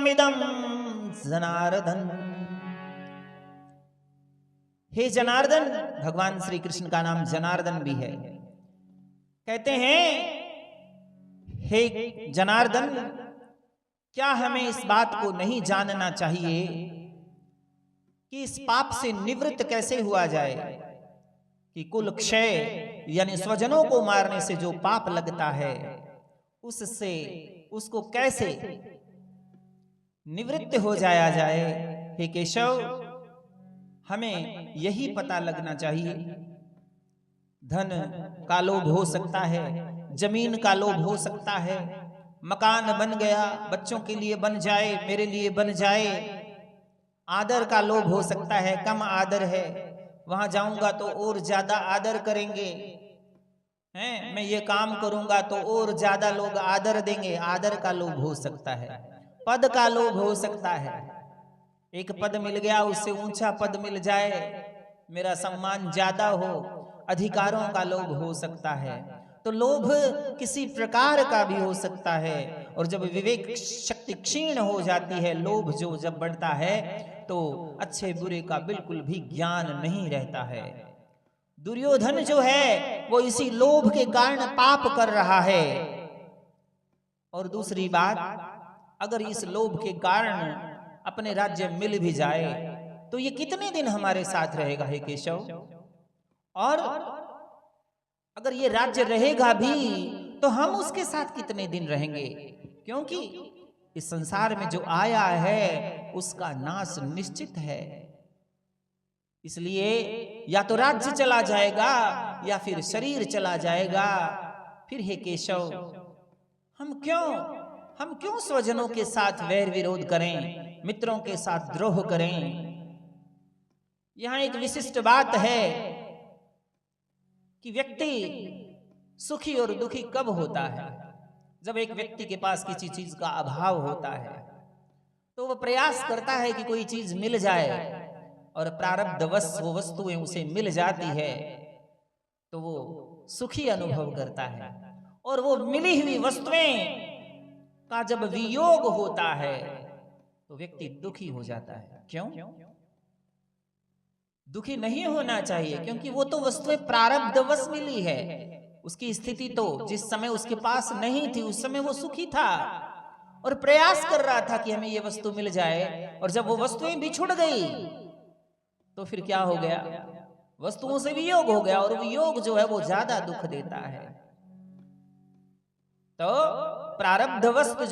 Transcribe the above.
प्रियमिदं जनार्दन। हे जनार्दन, भगवान श्री कृष्ण का नाम जनार्दन भी है। कहते हैं, हे जनार्दन, क्या हमें इस बात को नहीं जानना चाहिए कि इस पाप से निवृत्त कैसे हुआ जाए कि कुल क्षय यानी स्वजनों को मारने से जो पाप लगता है उससे उसको कैसे निवृत्त हो जाया जाए। हे केशव, हमें यही पता लगना चाहिए। धन का लोभ हो सकता है, जमीन का लोभ हो सकता है, मकान बन गया बच्चों के लिए बन जाए, मेरे लिए बन जाए। आदर का लोभ हो सकता है, कम आदर है, वहां जाऊंगा तो और ज्यादा आदर करेंगे, हैं, मैं ये काम करूंगा तो और ज्यादा लोग आदर देंगे, आदर का लोभ हो सकता है। पद का लोभ हो सकता है, एक पद मिल गया, उससे ऊंचा पद मिल जाए, मेरा सम्मान ज्यादा हो, अधिकारों का लोभ हो सकता है। तो लोभ किसी प्रकार का भी हो सकता है, और जब विवेक शक्ति क्षीण हो जाती है, लोभ जो जब बढ़ता है तो अच्छे बुरे का बिल्कुल भी ज्ञान नहीं रहता है। दुर्योधन जो है वो इसी लोभ के कारण पाप कर रहा है। और दूसरी बात, अगर इस लोभ के कारण अपने राज्य मिल भी जाए तो ये कितने दिन हमारे साथ रहेगा हे केशव? और अगर ये राज्य रहेगा भी तो हम उसके साथ कितने दिन रहेंगे? क्योंकि इस संसार में जो आया है उसका नाश निश्चित है। इसलिए या तो राज्य चला जाएगा या फिर शरीर चला जाएगा। फिर हे केशव, हम क्यों स्वजनों के साथ वैर विरोध करें, मित्रों के साथ द्रोह करें? यहां एक विशिष्ट बात है कि व्यक्ति सुखी और दुखी कब होता है? जब एक व्यक्ति के पास किसी चीज का अभाव होता है तो वह प्रयास करता है कि कोई चीज मिल जाए, और प्रारब्धवश वो वस्तुएं उसे मिल जाती है तो वो सुखी अनुभव करता है। और वो मिली हुई वस्तुएं का जब वियोग होता है तो व्यक्ति दुखी हो जाता है। क्यों? दुखी नहीं होना चाहिए, क्योंकि वो तो वस्तुएं प्रारब्धवश मिली है। उसकी स्थिति तो जिस समय उसके पास नहीं थी उस समय वो सुखी था और प्रयास कर रहा था कि हमें ये वस्तु मिल जाए, और जब वो वस्तुएं बिछुड़ गई तो फिर क्या हो गया? वस्तुओं से वियोग हो गया, और वियोग जो है वो ज्यादा दुख देता है। तो प्रारब्धवश जो